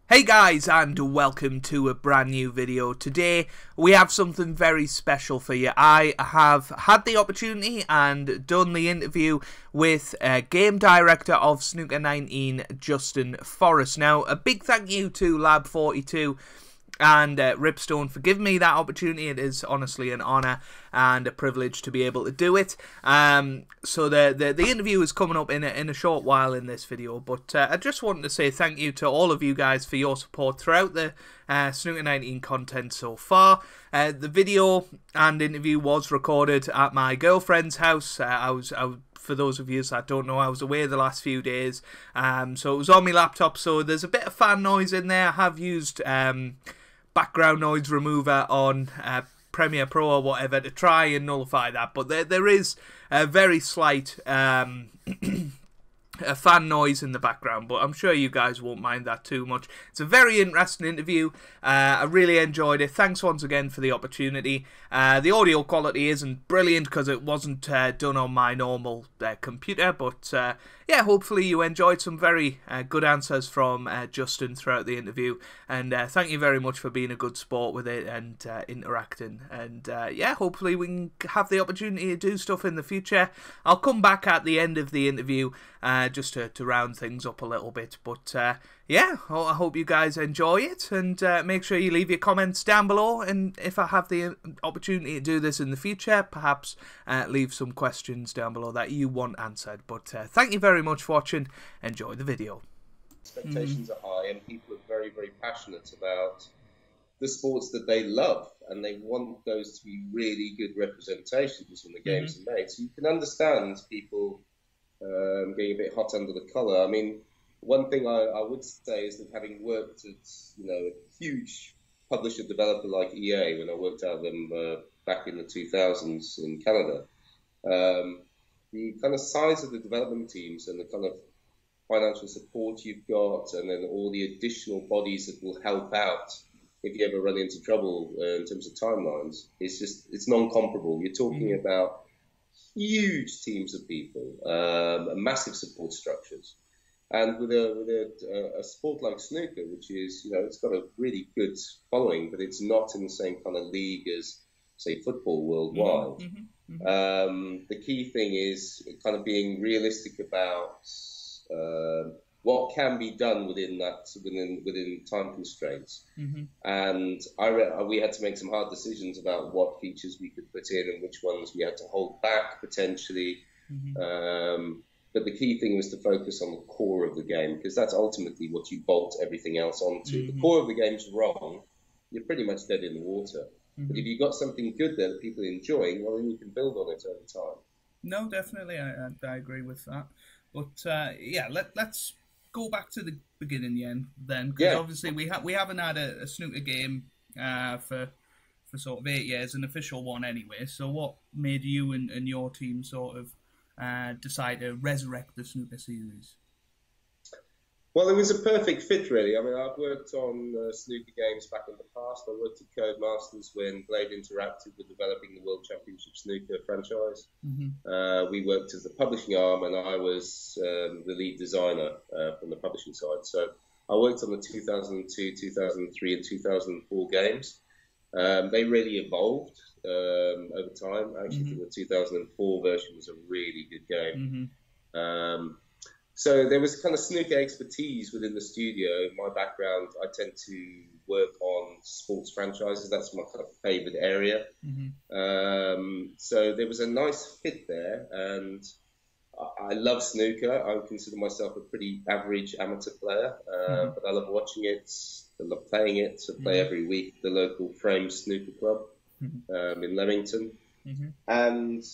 Hey guys, and welcome to a brand new video. Today we have something very special for you. I have had the opportunity and done the interview with Game Director of Snooker 19, Justin Forrest. Now, a big thank you to Lab42 and Ripstone for giving me that opportunity. It is honestly an honour and a privilege to be able to do it. So the interview is coming up in a short while in this video, but I just wanted to say thank you to all of you guys for your support throughout the Snooker 19 content so far. The video and interview was recorded at my girlfriend's house. For those of you that don't know, I was away the last few days, so it was on my laptop, so there's a bit of fan noise in there. I have used background noise remover on Premiere Pro or whatever to try and nullify that, but there is a very slight a fan noise in the background, but I'm sure you guys won't mind that too much. It's a very interesting interview. I really enjoyed it. Thanks once again for the opportunity. The audio quality isn't brilliant because it wasn't done on my normal computer, but yeah, hopefully you enjoyed some very good answers from Justin throughout the interview, and thank you very much for being a good sport with it and interacting, and yeah, hopefully we can have the opportunity to do stuff in the future. I'll come back at the end of the interview just to round things up a little bit, but yeah, I hope you guys enjoy it, and make sure you leave your comments down below, and if I have the opportunity to do this in the future, perhaps leave some questions down below that you want answered. But thank you very much for watching. Enjoy the video. Expectations are high, and people are very, very passionate about the sports that they love, and they want those to be really good representations when the games are made. So you can understand people getting a bit hot under the collar. I mean, one thing I would say is that having worked at a huge publisher developer like EA, when I worked out of them back in the 2000s in Canada, the kind of size of the development teams and the kind of financial support you've got, and then all the additional bodies that will help out if you ever run into trouble in terms of timelines, it's non-comparable. You're talking about huge teams of people, massive support structures. And with a sport like snooker, which is, it's got a really good following, but it's not in the same kind of league as, say, football worldwide. The key thing is kind of being realistic about what can be done within time constraints. And we had to make some hard decisions about what features we could put in and which ones we had to hold back potentially. But the key thing was to focus on the core of the game, because that's ultimately what you bolt everything else onto. The core of the game's wrong, you're pretty much dead in the water. But if you've got something good there that people are enjoying, well, then you can build on it over time. No, definitely, I agree with that. But yeah, let's go back to the beginning then, because obviously we haven't had a snooker game for sort of 8 years, an official one anyway. So what made you and your team sort of decide to resurrect the snooker series? Well, it was a perfect fit, really. I mean, I've worked on snooker games back in the past. I worked at Codemasters when Blade Interactive were developing the World Championship snooker franchise. We worked as the publishing arm, and I was the lead designer from the publishing side. So I worked on the 2002, 2003, and 2004 games. They really evolved over time. Actually, the 2004 version was a really good game. So there was kind of snooker expertise within the studio. In my background, I tend to work on sports franchises. That's my kind of favorite area. So there was a nice fit there, and I love snooker. I consider myself a pretty average amateur player, but I love watching it. I love playing it. I play every week at the local Frame Snooker Club in Leamington. And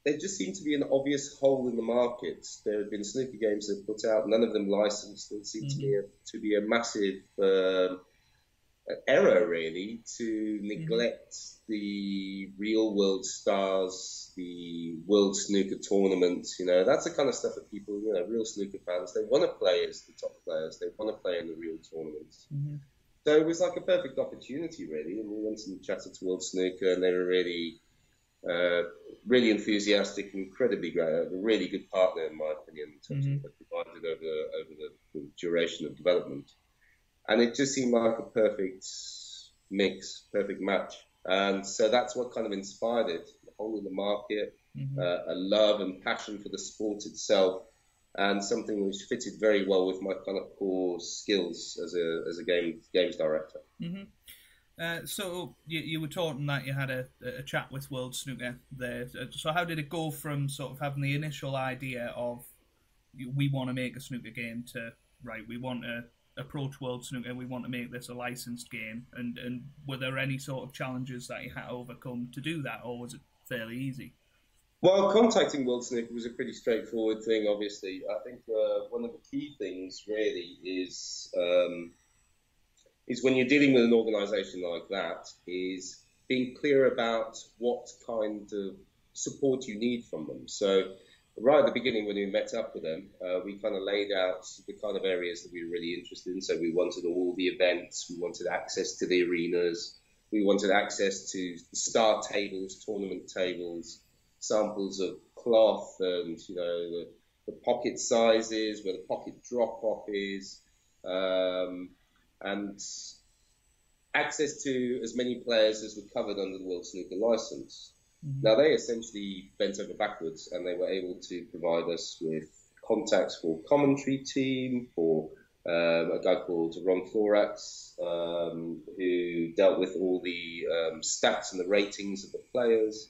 there just seemed to be an obvious hole in the market. There had been snooker games that put out, none of them licensed. It seemed to be a massive error, really, to neglect the real world stars, the World Snooker Tournament. That's the kind of stuff that people, real snooker fans, they want to play as the top players. They want to play in the real tournaments. So it was like a perfect opportunity, really. And we went and chatted to World Snooker, and they were really Really enthusiastic, incredibly great, a really good partner in my opinion in terms of what they provided over the duration of development. And it just seemed like a perfect mix, perfect match. And so that's what kind of inspired it, the hole in the market, a love and passion for the sport itself, and something which fitted very well with my kind of core skills as a games director. So you were talking that you had a chat with World Snooker there. So how did it go from sort of having the initial idea of we want to make a snooker game to right, we want to approach World Snooker, we want to make this a licensed game, and were there any sort of challenges that you had to overcome to do that, or was it fairly easy? Well, contacting World Snooker was a pretty straightforward thing, obviously. I think one of the key things really is when you're dealing with an organisation like that, is being clear about what kind of support you need from them. So right at the beginning when we met up with them, we kind of laid out the kind of areas that we were really interested in. So we wanted all the events, we wanted access to the arenas, we wanted access to the star tables, tournament tables, samples of cloth, and the pocket sizes, where the pocket drop-off is, and access to as many players as were covered under the World Snooker license. Now, they essentially bent over backwards, and they were able to provide us with contacts for commentary team, for a guy called Ron Thorax, who dealt with all the stats and the ratings of the players.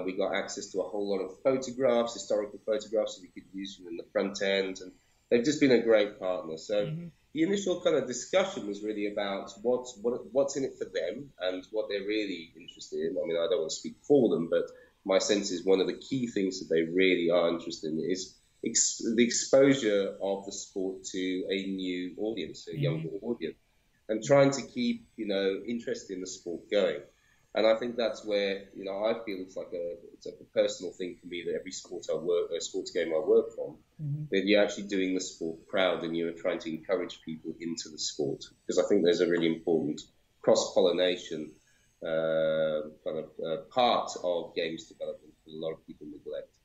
We got access to a whole lot of photographs, historical photographs that we could use in the front end, and they've just been a great partner. So the initial kind of discussion was really about what's in it for them and what they're really interested in. I mean, I don't want to speak for them, but my sense is one of the key things that they really are interested in is the exposure of the sport to a new audience, a younger audience, and trying to keep interest in the sport going. And I think that's where I feel it's like a personal thing for me that every sports game I work on, that you're actually doing the sport proud and you're trying to encourage people into the sport, because I think there's a really important cross-pollination part of games development that a lot of people neglect.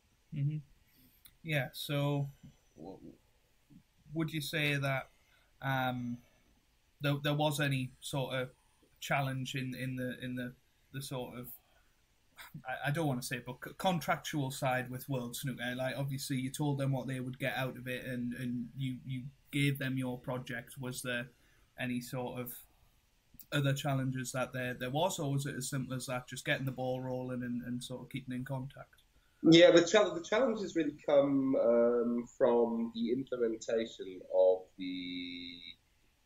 Yeah. So, would you say that there was any sort of challenge in the sort of, I don't want to say, but contractual side with World Snooker? Like, obviously you told them what they would get out of it, and you gave them your project. Was there any sort of other challenges that there was, or was it as simple as that, just getting the ball rolling and sort of keeping in contact? Yeah, the challenges really come from the implementation of the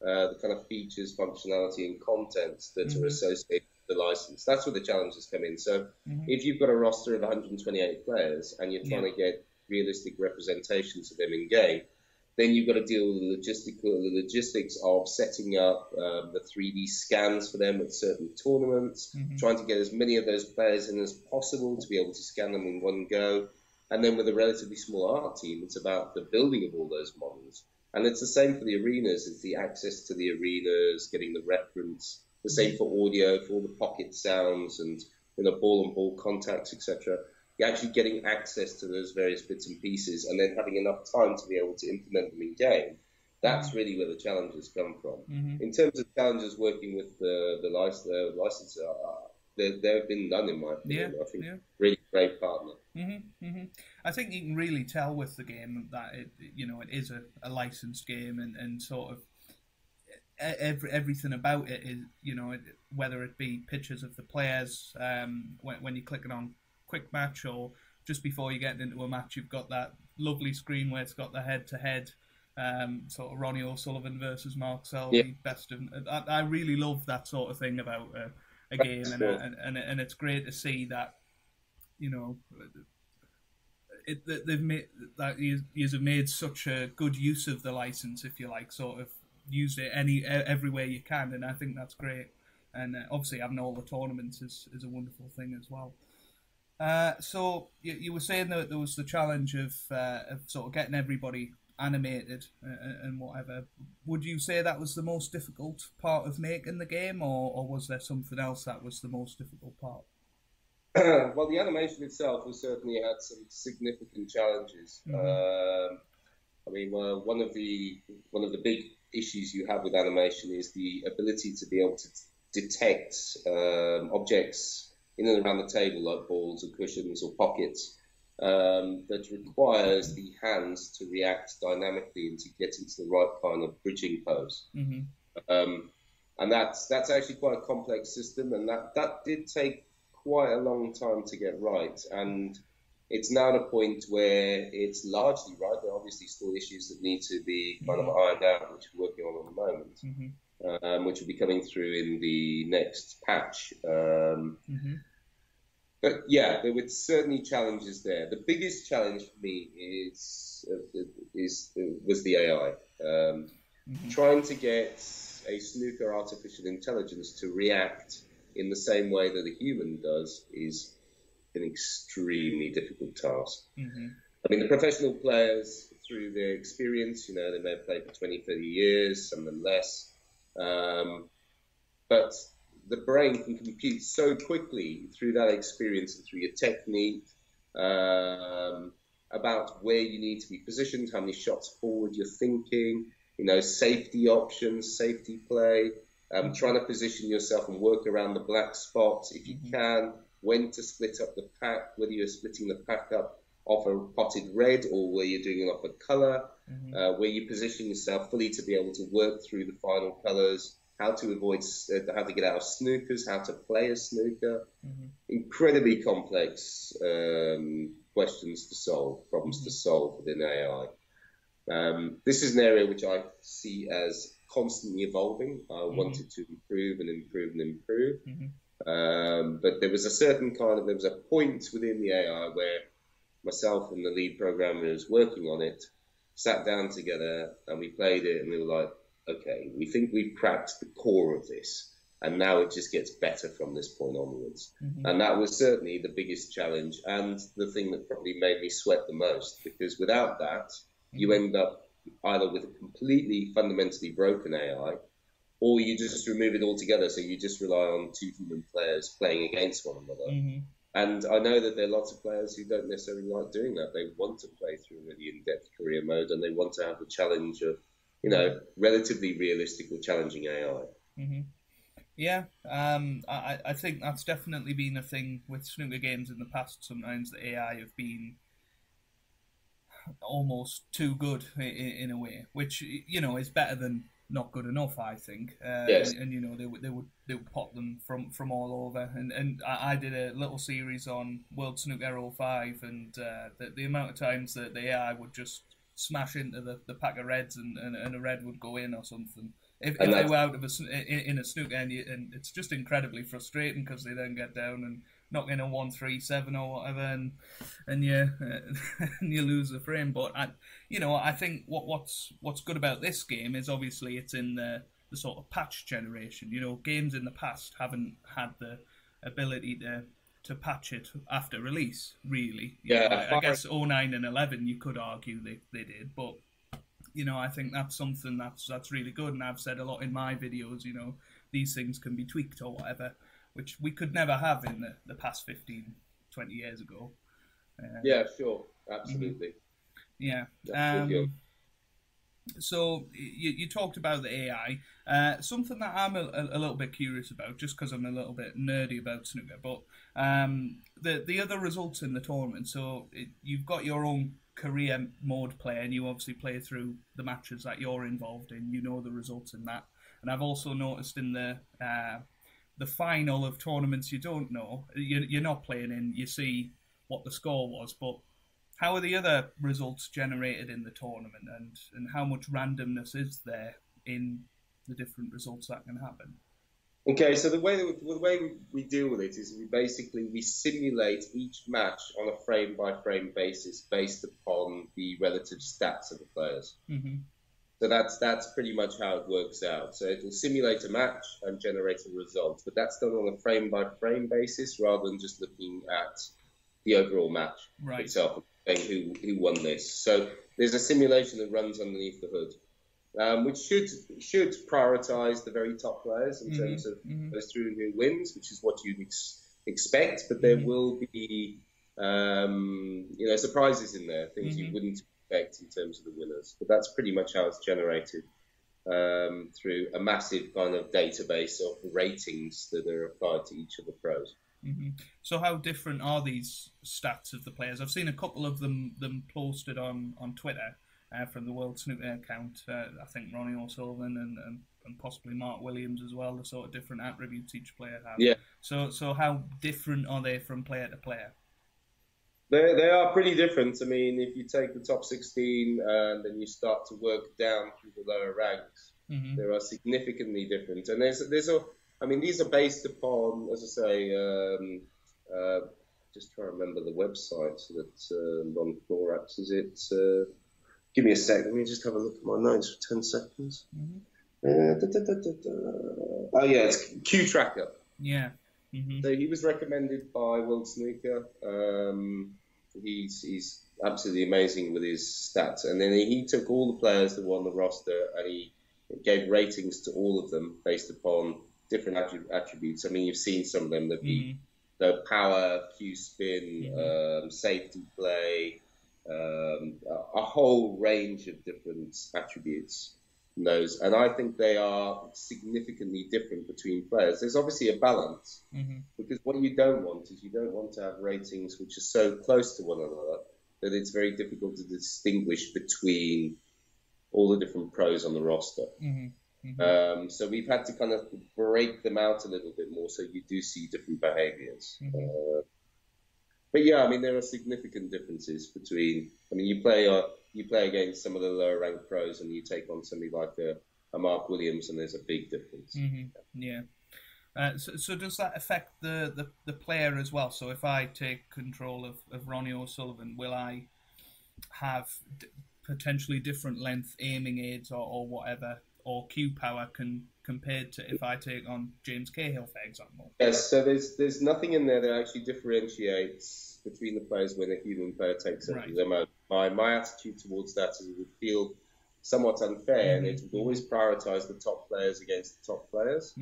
kind of features, functionality, and contents that are associated with the license. That's where the challenges come in. So if you've got a roster of 128 players and you're trying to get realistic representations of them in game, then you've got to deal with the logistics of setting up the 3D scans for them at certain tournaments, trying to get as many of those players in as possible to be able to scan them in one go. And then with a relatively small art team, it's about the building of all those models. And it's the same for the arenas. It's the access to the arenas, getting the reference. The same for audio, for all the pocket sounds and ball-on-ball contacts, etc. You're actually getting access to those various bits and pieces, and then having enough time to be able to implement them in game. That's really where the challenges come from. In terms of challenges working with the licensor, there have been none in my opinion. I think really great partner. I think you can really tell with the game that it is a licensed game, and sort of everything about it is, whether it be pictures of the players, when you're clicking on quick match, or just before you get into a match, you've got that lovely screen where it's got the head-to-head, sort of Ronnie O'Sullivan versus Mark Selby, best of. I really love that sort of thing about a game, and it's great to see that they've made that you have made such a good use of the license, if you like, sort of used it everywhere you can, and I think that's great. And obviously having all the tournaments is a wonderful thing as well. So you were saying that there was the challenge of sort of getting everybody animated and whatever. Would you say that was the most difficult part of making the game, or was there something else that was the most difficult part? Well, the animation itself has certainly had some significant challenges. I mean, one of the big issues you have with animation is the ability to be able to detect objects in and around the table, like balls or cushions or pockets, that requires the hands to react dynamically and to get into the right kind of bridging pose. And that's actually quite a complex system, and that did take quite a long time to get right. And it's now at a point where it's largely right. There are obviously still issues that need to be kind of ironed out, which we're working on at the moment, which will be coming through in the next patch. But yeah, there were certainly challenges there. The biggest challenge for me was the AI. Trying to get a snooker artificial intelligence to react in the same way that a human does is an extremely difficult task. I mean, the professional players, through their experience, you know, they may have played for 20, 30 years, some of them less, but the brain can compute so quickly through that experience and through your technique, about where you need to be positioned, how many shots forward you're thinking, you know, safety options, safety play, trying to position yourself and work around the black spots if you can, when to split up the pack, whether you're splitting the pack up off a potted red or where you're doing it off a colour, where you position yourself fully to be able to work through the final colours, how to avoid, how to get out of snookers, how to play a snooker. Incredibly complex questions to solve, problems to solve within AI. This is an area which I see as constantly evolving. I wanted to improve and improve and improve. But there was a point within the AI where myself and the lead programmers working on it sat down together and we played it, and we were like, okay, we think we've cracked the core of this, and now it just gets better from this point onwards. And that was certainly the biggest challenge and the thing that probably made me sweat the most, because without that, you end up either with a completely fundamentally broken AI, or you just remove it altogether, so you just rely on two human players playing against one another. And I know that there are lots of players who don't necessarily like doing that. They want to play through a really in-depth career mode, and they want to have the challenge of, you know, relatively realistic or challenging AI. Yeah, I think that's definitely been a thing with snooker games in the past. Sometimes the AI have been almost too good in a way, which, you know, is better than not good enough, I think. Yes. And you know, they would pop them from all over. And I did a little series on World Snooker 05, and the amount of times that the AI would just smash into the pack of reds, and a red would go in or something if they were out of in a snooker, and it's just incredibly frustrating, because they then get down and knock in a 1-3-7 or whatever, and you and you lose the frame. But I think what's good about this game is obviously it's in the sort of patch generation. You know, games in the past haven't had the ability to patch it after release, really. I guess 09 and 11 you could argue they did, but you know, I think that's something that's really good, and I've said a lot in my videos, you know, these things can be tweaked or whatever, which we could never have in the past 15, 20 years ago. Yeah, sure, absolutely. Yeah. So you talked about the AI. Something that I'm a little bit curious about, just because I'm a little bit nerdy about snooker, but the other results in the tournament. So you've got your own career mode play, and you obviously play through the matches that you're involved in. You know the results in that. And I've also noticed in the final of tournaments you don't know, you're not playing in, you see what the score was, but how are the other results generated in the tournament, and how much randomness is there in the different results that can happen? Okay, so the way we deal with it is we simulate each match on a frame by frame basis based upon the relative stats of the players. So that's pretty much how it works out. So it will simulate a match and generate a result, but that's done on a frame by frame basis rather than just looking at the overall match itself and saying who won this. So there's a simulation that runs underneath the hood, which should prioritise the very top players in terms of goes through and who wins, which is what you'd expect, but there will be surprises in there, things you wouldn't expect in terms of the winners. But that's pretty much how it's generated, through a massive kind of database of ratings that are applied to each of the pros. So how different are these stats of the players? I've seen a couple of them posted on Twitter from the World Snooker account. I think Ronnie O'Sullivan and possibly Mark Williams as well, the sort of different attributes each player has. Yeah. So how different are they from player to player? They are pretty different. I mean, if you take the top 16 and then you start to work down through the lower ranks, there are significantly different. And these are based upon, as I say, just trying to remember the website that Ron Florax, is it? Give me a sec. Let me just have a look at my notes for 10 seconds. Oh, yeah, it's Q Tracker. Yeah. So he was recommended by World Snooker. He's absolutely amazing with his stats. And then he took all the players that were on the roster and he gave ratings to all of them based upon different attributes. I mean, you've seen some of them. There'd be the power, Q spin, safety play, a whole range of different attributes in those. And I think they are significantly different between players. There's obviously a balance, because what you don't want is you don't want to have ratings which are so close to one another that it's very difficult to distinguish between all the different pros on the roster. So we've had to kind of break them out a little bit more, so you do see different behaviors. But yeah, I mean, there are significant differences between, I mean, you play against some of the lower ranked pros and you take on somebody like a Mark Williams and there's a big difference. Yeah. So does that affect the player as well? So if I take control of Ronnie O'Sullivan, will I have potentially different length aiming aids or whatever, or cue power compared to if I take on James Cahill, for example? Yes, so there's nothing in there that actually differentiates between the players when a human player takes over the mode. My attitude towards that is it would feel somewhat unfair, and it would always prioritise the top players against the top players.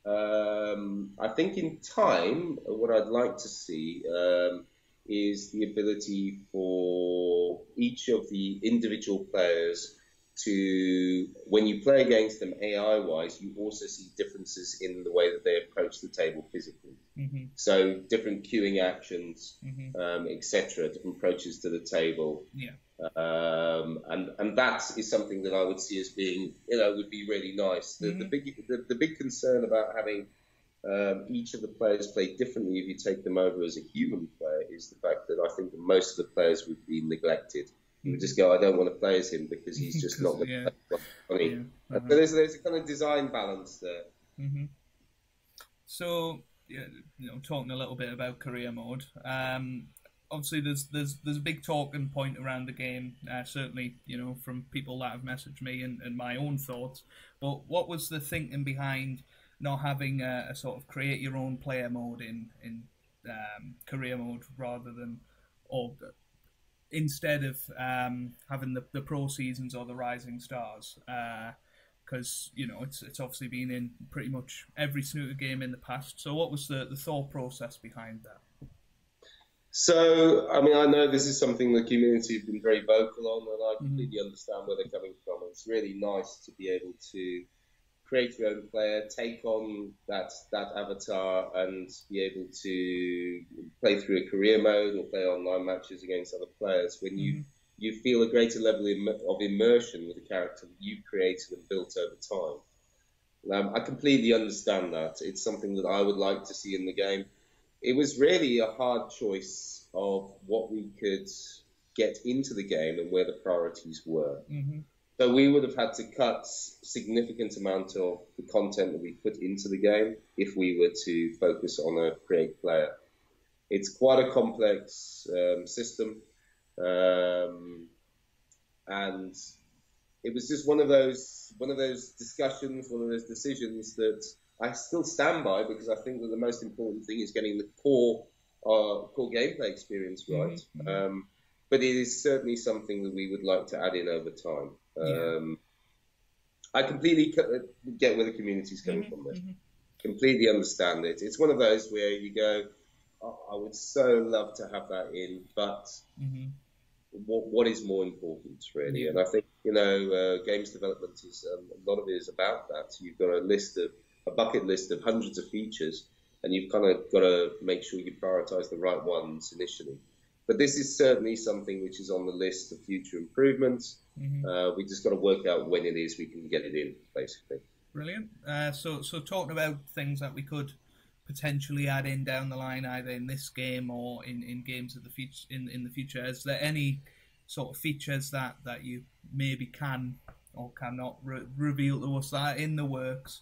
I think in time, what I'd like to see is the ability for each of the individual players to, when you play against them AI-wise, you also see differences in the way that they approach the table physically. So different queuing actions, etc., different approaches to the table. And that is something that I would see as being, would be really nice. The big concern about having each of the players play differently if you take them over as a human player is the fact that I think that most of the players would be neglected. You would just go, I don't want to play as him because he's just not the funny. So there's a kind of design balance there. So, talking a little bit about career mode. Obviously, there's a big talking point around the game. Certainly, from people that have messaged me and my own thoughts. But what was the thinking behind not having a sort of create your own player mode in career mode rather than, or instead of having the pro seasons or the rising stars? Because it's obviously been in pretty much every snooker game in the past. So what was the thought process behind that? So, I mean, I know this is something the community have been very vocal on, and I completely understand where they're coming from. It's really nice to be able to create your own player, take on that avatar, and be able to play through a career mode or play online matches against other players when you feel a greater level of immersion with the character that you've created and built over time. I completely understand that. It's something that I would like to see in the game. It was really a hard choice of what we could get into the game and where the priorities were. So we would have had to cut significant amount of the content that we put into the game if we were to focus on a create player. It's quite a complex system, and it was just one of those discussions, one of those decisions that I still stand by, because I think that the most important thing is getting the core gameplay experience right. But it is certainly something that we would like to add in over time. I completely get where the community is coming from there. Completely understand it. It's one of those where you go, oh, I would so love to have that in, but what is more important, really? Yeah. And I think, games development is a lot of it is about that. You've got a bucket list of hundreds of features, and you've kind of got to make sure you prioritize the right ones initially. But this is certainly something which is on the list of future improvements. We just got to work out when it is we can get it in, basically. Brilliant. So talking about things that we could potentially add in down the line, either in this game or in games of the future. In the future, is there any sort of features that you maybe can or cannot reveal to us that are in the works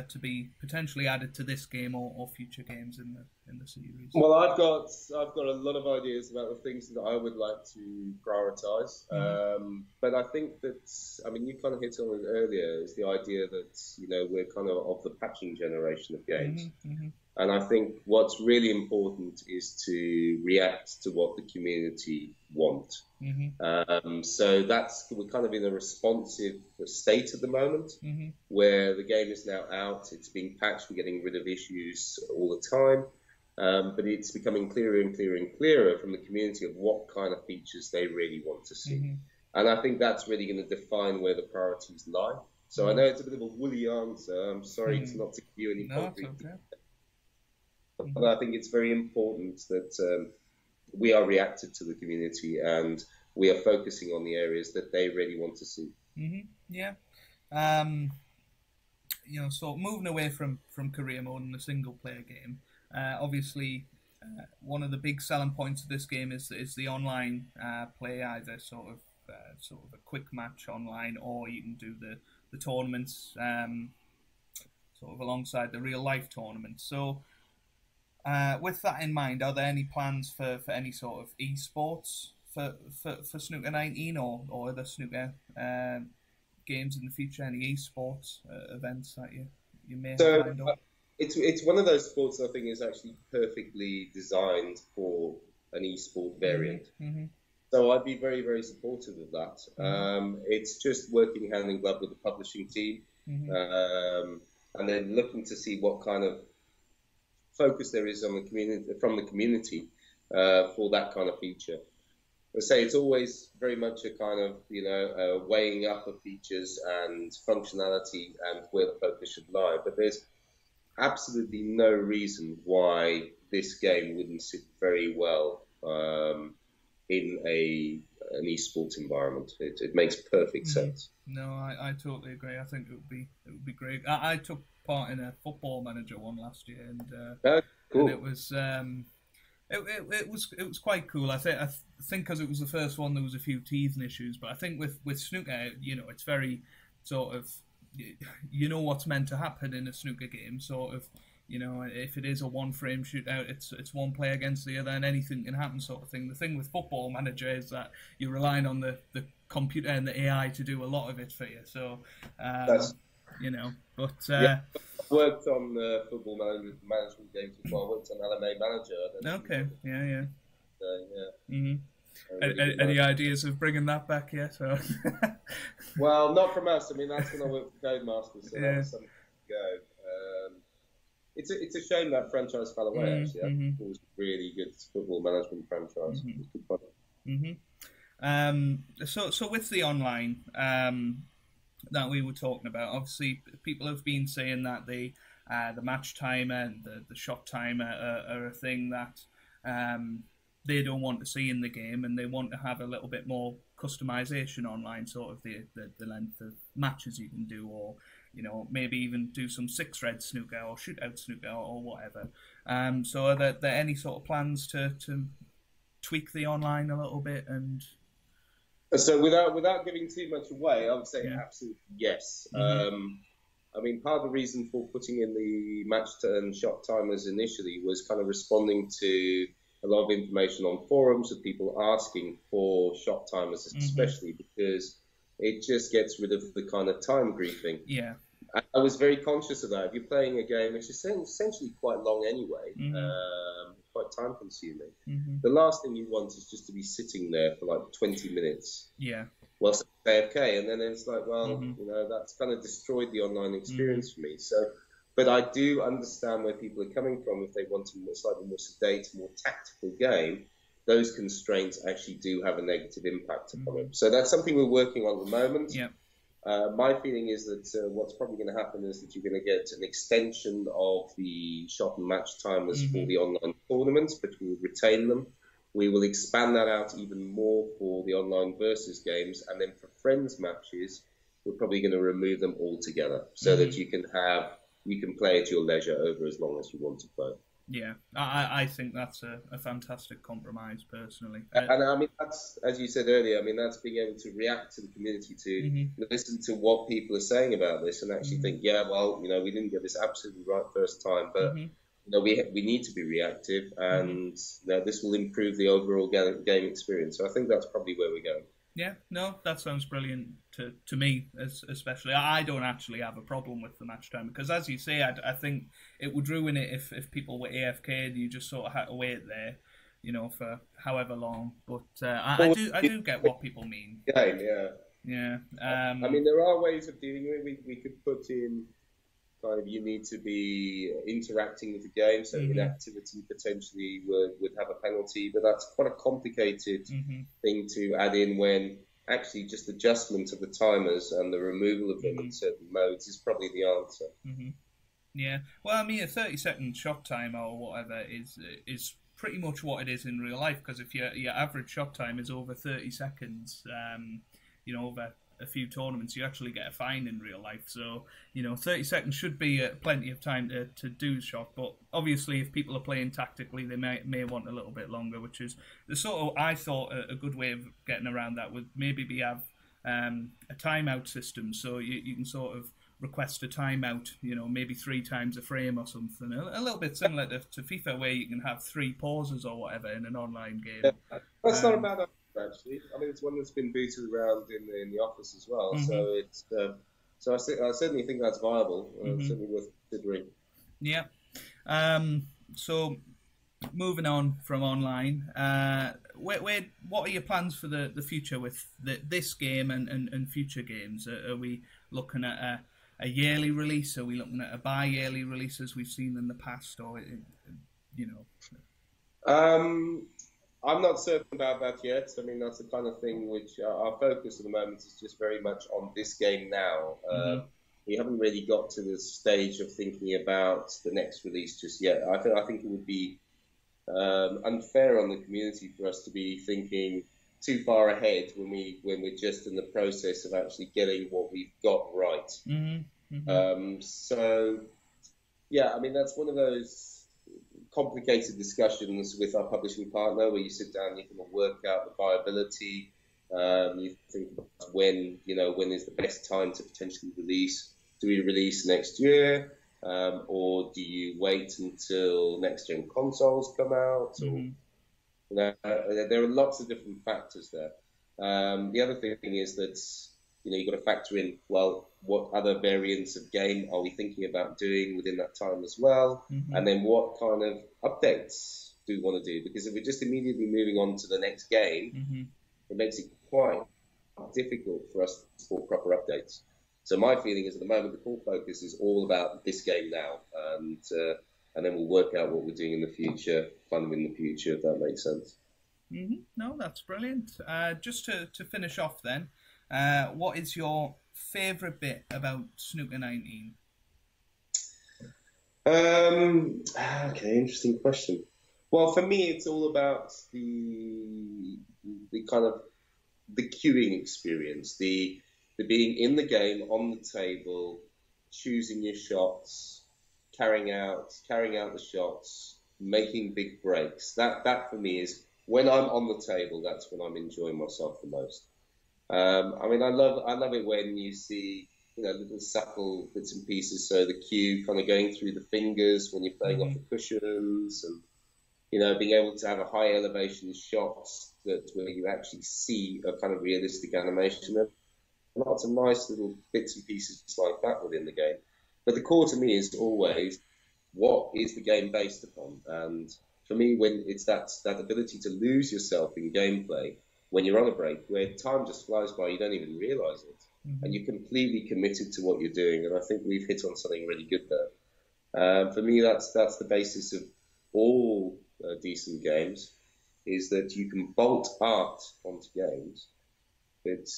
to be potentially added to this game or future games in the series? Well, I've got a lot of ideas about the things that I would like to prioritize. But I think that, I mean, you kind of hit on it earlier, is the idea that we're kind of the patching generation of games. And I think what's really important is to react to what the community want. So we're kind of in a responsive state at the moment, where the game is now out, it's being patched, we're getting rid of issues all the time. But it's becoming clearer and clearer and clearer from the community of what kind of features they really want to see. And I think that's really going to define where the priorities lie. So I know it's a bit of a woolly answer. I'm sorry to not to give you any concrete. But I think it's very important that we are reactive to the community and we are focusing on the areas that they really want to see. Yeah. So moving away from career mode and a single player game, obviously one of the big selling points of this game is the online play, either sort of a quick match online, or you can do the tournaments sort of alongside the real life tournaments. So with that in mind, are there any plans for any sort of esports for Snooker 19 or other snooker games in the future? Any esports events that you may have lined up? It's one of those sports I think is actually perfectly designed for an esport variant. So I'd be very, very supportive of that. It's just working hand in glove with the publishing team, and then looking to see what kind of focus there is on the community from the community for that kind of feature. I say it's always very much a kind of weighing up of features and functionality and where the focus should lie. But there's absolutely no reason why this game wouldn't sit very well in an esports environment. It makes perfect sense. No, I totally agree. I think it would be great. I took part in a Football Manager one last year, and cool. And it was it was quite cool. I think because it was the first one, there was a few teething issues, but I think with snooker, it's very sort of what's meant to happen in a snooker game. Sort of, if it is a one-frame shootout, it's one player against the other, and anything can happen, sort of thing. The thing with Football Manager is that you're relying on the computer and the AI to do a lot of it for you. So, but I've worked on football management games before. I worked on LMA Manager. Okay, yeah. Yeah. Any ideas of bringing that back yet? Or? Well, not from us. I mean, that's when I worked for Codemasters, so that was something to go. It's a shame that franchise fell away, actually. I think it was a really good football management franchise. It was good fun. So with the online that we were talking about, obviously people have been saying that the match timer and the shot timer are a thing that they don't want to see in the game, and they want to have a little bit more customization online, sort of the length of matches you can do, or maybe even do some 6-red snooker or shootout snooker or whatever. So are there any sort of plans to tweak the online a little bit? And so without giving too much away, I would say absolutely yes. I mean, part of the reason for putting in the match and shot timers initially was kind of responding to a lot of information on forums of people asking for shot timers, especially because it just gets rid of the kind of time griefing. Yeah. I was very conscious of that. If you're playing a game which is essentially quite long anyway, quite time consuming, the last thing you want is just to be sitting there for like 20 minutes. Yeah. Whilst AFK, and then it's like, well, that's kind of destroyed the online experience for me. So But I do understand where people are coming from if they want a slightly more sedate, more tactical game. Those constraints actually do have a negative impact upon them. So that's something we're working on at the moment. Yeah. My feeling is that what's probably going to happen is that you're going to get an extension of the shot and match timers for the online tournaments, but we'll retain them. We will expand that out even more for the online versus games, and then for friends matches, we're probably going to remove them altogether so that you can play at your leisure over as long as you want to play. Yeah, I think that's a fantastic compromise, personally. And I mean, that's, as you said earlier, I mean, that's being able to react to the community, to listen to what people are saying about this and actually think, yeah, well, you know, we didn't get this absolutely right first time, but, you know, we need to be reactive, and you know, this will improve the overall game experience. So I think that's probably where we're going. Yeah, no, that sounds brilliant to me, especially. I don't actually have a problem with the match time, because, as you say, I think it would ruin it if people were AFK and you just sort of had to wait there, you know, for however long. But I do get what people mean. Game, yeah. Yeah. I mean, there are ways of dealing with it. We could put in kind of, you need to be interacting with the game, so inactivity potentially would have a penalty, but that's quite a complicated thing to add in, when actually just adjustment of the timers and the removal of them in certain modes is probably the answer. Yeah, well, I mean, a 30-second shot timer or whatever is pretty much what it is in real life, because if your average shot time is over 30 seconds, you know, over a few tournaments, you actually get a fine in real life. So, you know, 30 seconds should be plenty of time to do the shot. But obviously, if people are playing tactically, they may want a little bit longer, which is the sort of, I thought, a good way of getting around that would maybe be have a timeout system. So you can sort of request a timeout, you know, maybe 3 times a frame or something. A little bit similar to FIFA, where you can have 3 pauses or whatever in an online game. Yeah, that's not a bad idea, actually. I mean, it's one that's been booted around in the office as well. So it's I certainly think that's viable. Certainly worth considering. Yeah. So moving on from online, what are your plans for the future with this game and future games? Are we looking at a yearly release? Are we looking at a bi-yearly release as we've seen in the past, or you know? I'm not certain about that yet. I mean, that's the kind of thing which our focus at the moment is just very much on this game now. We haven't really got to the stage of thinking about the next release just yet. I think it would be unfair on the community for us to be thinking too far ahead when we're just in the process of actually getting what we've got right. So, yeah, I mean, that's one of those complicated discussions with our publishing partner, where you sit down and you can work out the viability. You think about when is the best time to potentially release. Do we release next year, or do you wait until next gen consoles come out? Or, you know, there are lots of different factors there. The other thing is that, you know, you've got to factor in, well, what other variants of game are we thinking about doing within that time as well? And then what kind of updates do we want to do? Because if we're just immediately moving on to the next game, it makes it quite difficult for us to support proper updates. So my feeling is, at the moment, the full focus is all about this game now, and then we'll work out what we're doing in the future, fun in the future, if that makes sense. No, that's brilliant. Just to finish off then, what is your favourite bit about Snooker 19? Okay, interesting question. Well, for me, it's all about the kind of the queuing experience, the being in the game, on the table, choosing your shots, carrying out the shots, making big breaks. That for me is, when I'm on the table, that's when I'm enjoying myself the most. I mean, I love it when you see, you know, little subtle bits and pieces. So the cue kind of going through the fingers when you're playing off the cushions, and, you know, being able to have a high elevation shots where you actually see a kind of realistic animation. There are lots of nice little bits and pieces like that within the game. But the core to me is always, what is the game based upon? And for me, when it's that ability to lose yourself in gameplay, when you're on a break, where time just flies by, you don't even realise it. And you're completely committed to what you're doing. And I think we've hit on something really good there. For me, that's the basis of all decent games, is that you can bolt art onto games, but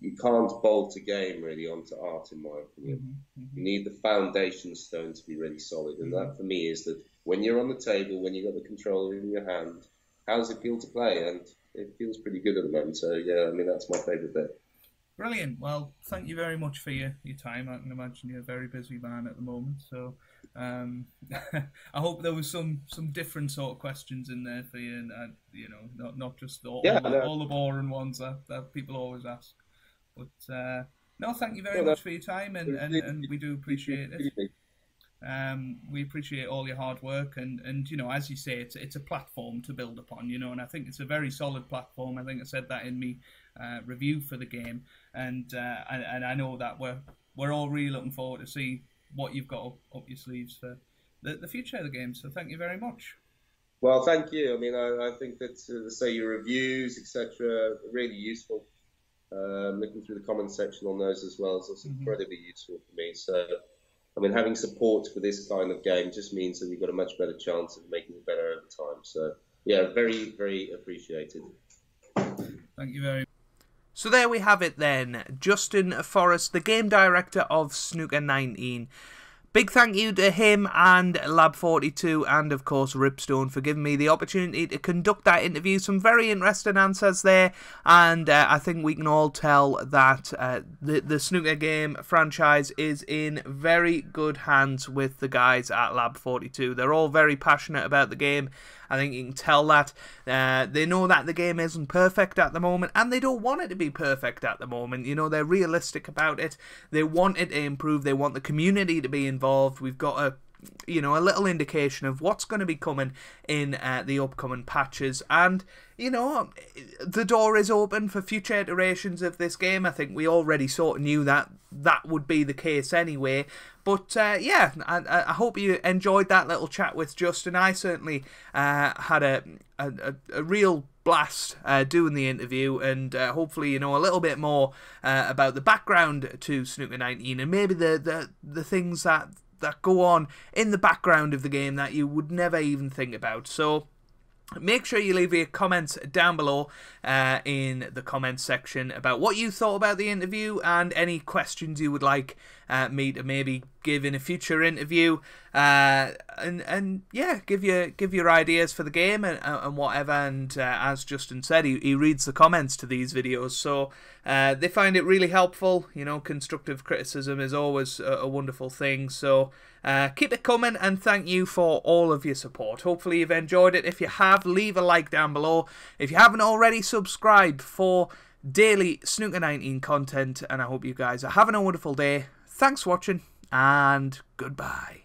you can't bolt a game really onto art, in my opinion. You need the foundation stone to be really solid, and that for me is that when you're on the table, when you've got the controller in your hand, how does it feel to play? And it feels pretty good at the moment. So yeah, I mean, that's my favourite bit. Brilliant. Well, thank you very much for your time. I can imagine you're a very busy man at the moment. So I hope there was some different sort of questions in there for you, and you know, not just all the boring ones that people always ask. But no, thank you very much for your time, and we do appreciate it. We appreciate all your hard work, and you know, as you say, it's a platform to build upon, you know, and I think it's a very solid platform. I think I said that in me review for the game, and I know that we're all really looking forward to see what you've got up your sleeves for the future of the game. So thank you very much. Well, thank you. I mean, I think that say your reviews, etc., are really useful. Looking through the comment section on those as well is also incredibly useful for me. So, I mean, having support for this kind of game just means that we've got a much better chance of making it better over time. So, yeah, very, very appreciated. Thank you very much. So there we have it then. Justin Forrest, the game director of Snooker 19. Big thank you to him and Lab 42 and, of course, Ripstone for giving me the opportunity to conduct that interview. Some very interesting answers there, and I think we can all tell that the snooker game franchise is in very good hands with the guys at Lab 42. They're all very passionate about the game. I think you can tell that. They know that the game isn't perfect at the moment, and they don't want it to be perfect at the moment. You know, they're realistic about it. They want it to improve. They want the community to be involved. We've got a little indication of what's going to be coming in the upcoming patches, and you know, the door is open for future iterations of this game. I think we already sort of knew that would be the case anyway. But yeah, I hope you enjoyed that little chat with Justin. I certainly had a real blast doing the interview, and hopefully you know a little bit more about the background to Snooker 19 and maybe the things that go on in the background of the game that you would never even think about. So make sure you leave your comments down below in the comments section about what you thought about the interview and any questions you would like me to maybe give in a future interview, and yeah, give your ideas for the game and whatever. And as Justin said, he reads the comments to these videos, so they find it really helpful. You know, constructive criticism is always a wonderful thing. So keep it coming, and thank you for all of your support. Hopefully you've enjoyed it. If you have, leave a like down below. If you haven't already, subscribe for daily Snooker 19 content, and I hope you guys are having a wonderful day. Thanks for watching, and goodbye.